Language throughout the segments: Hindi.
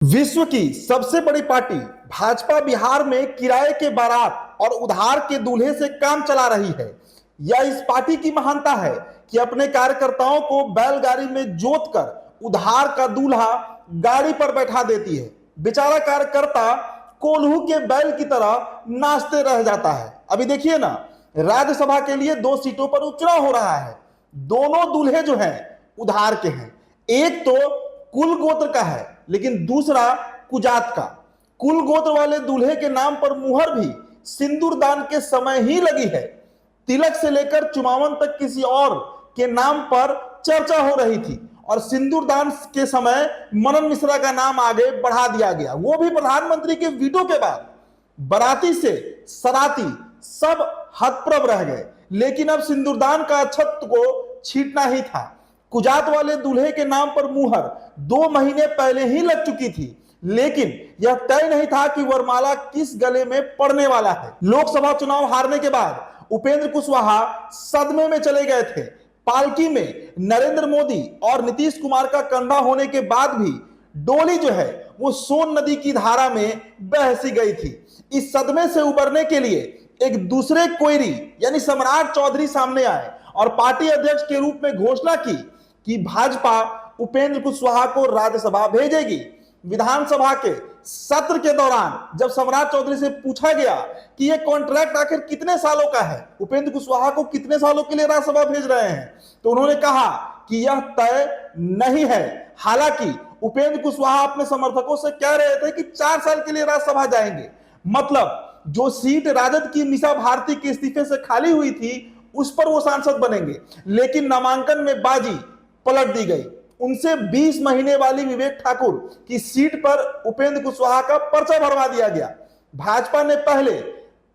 विश्व की सबसे बड़ी पार्टी भाजपा बिहार में किराए के बारात और उधार के दूल्हे से काम चला रही है। यह इस पार्टी की महानता है कि अपने कार्यकर्ताओं को बैलगाड़ी में जोत कर उधार का दूल्हा गाड़ी पर बैठा देती है। बेचारा कार्यकर्ता कोल्हू के बैल की तरह नाचते रह जाता है। अभी देखिए ना, राज्यसभा के लिए 2 सीटों पर उपचुनाव हो रहा है। दोनों दूल्हे जो हैं उधार के हैं। एक तो कुल गोत्र का है, लेकिन दूसरा कुजात का। कुल गोत्र वाले दूल्हे के नाम पर मुहर भी सिंदूरदान के समय ही लगी है। तिलक से लेकर चुमावन तक किसी और के नाम पर चर्चा हो रही थी और सिंदूरदान के समय मनन मिश्रा का नाम आगे बढ़ा दिया गया, वो भी प्रधानमंत्री के वीटो के बाद। बराती से सराती सब हतप्रभ रह गए, लेकिन अब सिंदूरदान का अक्षत को छींटना ही था। कुजात वाले दूल्हे के नाम पर मुहर 2 महीने पहले ही लग चुकी थी, लेकिन यह तय नहीं था कि वरमाला किस गले में पड़ने वाला है। लोकसभा चुनाव हारने के बाद उपेंद्र कुशवाहा सदमे में चले गए थे। पालकी में नरेंद्र मोदी और नीतीश कुमार का कंधा होने के बाद भी डोली जो है वो सोन नदी की धारा में बह सी गई थी। इस सदमे से उबरने के लिए एक दूसरे कोयरी यानी सम्राट चौधरी सामने आए और पार्टी अध्यक्ष के रूप में घोषणा की कि भाजपा उपेंद्र कुशवाहा को राज्यसभा भेजेगी। विधानसभा के सत्र के दौरान जब सम्राट चौधरी से पूछा गया कि यह कॉन्ट्रैक्ट आखिर कितने सालों का है, उपेंद्र कुशवाहा को कितने सालों के लिए राज्यसभा भेज रहे हैं, तो उन्होंने कहा कि यह तय नहीं है। हालांकि उपेंद्र कुशवाहा अपने समर्थकों से कह रहे थे कि 4 साल के लिए राज्यसभा जाएंगे। मतलब जो सीट राजद की मीसा भारती के इस्तीफे से खाली हुई थी उस पर वो सांसद बनेंगे, लेकिन नामांकन में बाजी पलट दी गई। उनसे 20 महीने वाली विवेक ठाकुर की सीट पर उपेंद्र कुशवाहा का पर्चा भरवा दिया गया। भाजपा ने पहले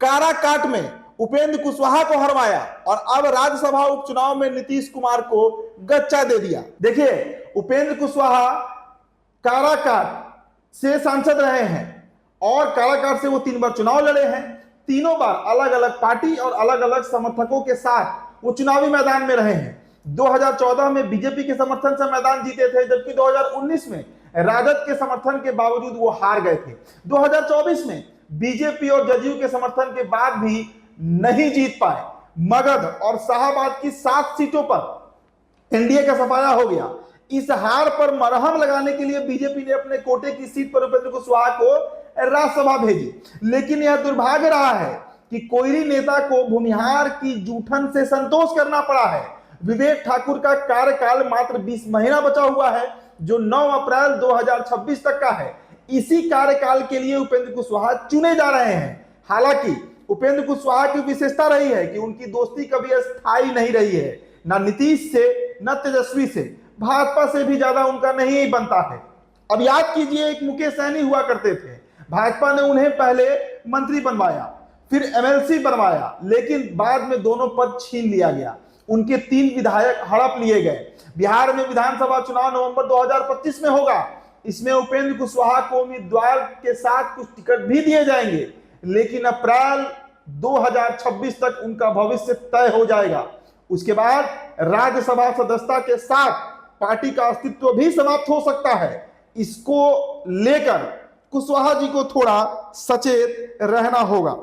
काराकाट में उपेंद्र कुशवाहा को हरवाया और अब राज्यसभा उपचुनाव में नीतीश कुमार को गच्चा दे दिया। देखिए, उपेंद्र कुशवाहा काराकाट से सांसद रहे हैं और काराकाट से वो 3 बार चुनाव लड़े हैं। तीनों बार अलग अलग पार्टी और अलग अलग समर्थकों के साथ वो चुनावी मैदान में रहे हैं। 2014 में बीजेपी के समर्थन से मैदान जीते थे, जबकि 2019 में राजद के समर्थन के बावजूद वो हार गए थे। 2024 में बीजेपी और जदयू के समर्थन के बाद भी नहीं जीत पाए। मगध और शाहाबाद की 7 सीटों पर एनडीए का सफाया हो गया। इस हार पर मरहम लगाने के लिए बीजेपी ने अपने कोटे की सीट पर उपेंद्र कुशवाहा को राज्यसभा भेजी, लेकिन यह दुर्भाग्य रहा है कि कोयरी नेता को भूमिहार की जूठन से संतोष करना पड़ा है। विवेक ठाकुर का कार्यकाल मात्र 20 महीना बचा हुआ है, जो 9 अप्रैल 2026 तक का है। इसी कार्यकाल के लिए उपेंद्र कुशवाहा चुने जा रहे हैं। हालांकि उपेंद्र कुशवाहा की विशेषता रही है कि उनकी दोस्ती कभी अस्थायी नहीं रही है, न नीतीश से न तेजस्वी से। भाजपा से भी ज्यादा उनका नहीं बनता है। अब याद कीजिए, एक मुकेश सहनी हुआ करते थे। भाजपा ने उन्हें पहले मंत्री बनवाया, फिर एमएलसी बनवाया, लेकिन बाद में दोनों पद छीन लिया गया। उनके 3 विधायक हड़प लिए गए। बिहार में विधानसभा चुनाव नवंबर 2025 में होगा। इसमें उपेंद्र कुशवाहा को उम्मीदवार के साथ कुछ टिकट भी दिए जाएंगे, लेकिन अप्रैल 2026 तक उनका भविष्य तय हो जाएगा। उसके बाद राज्यसभा सदस्यता के साथ पार्टी का अस्तित्व भी समाप्त हो सकता है। इसको लेकर कुशवाहा जी को थोड़ा सचेत रहना होगा।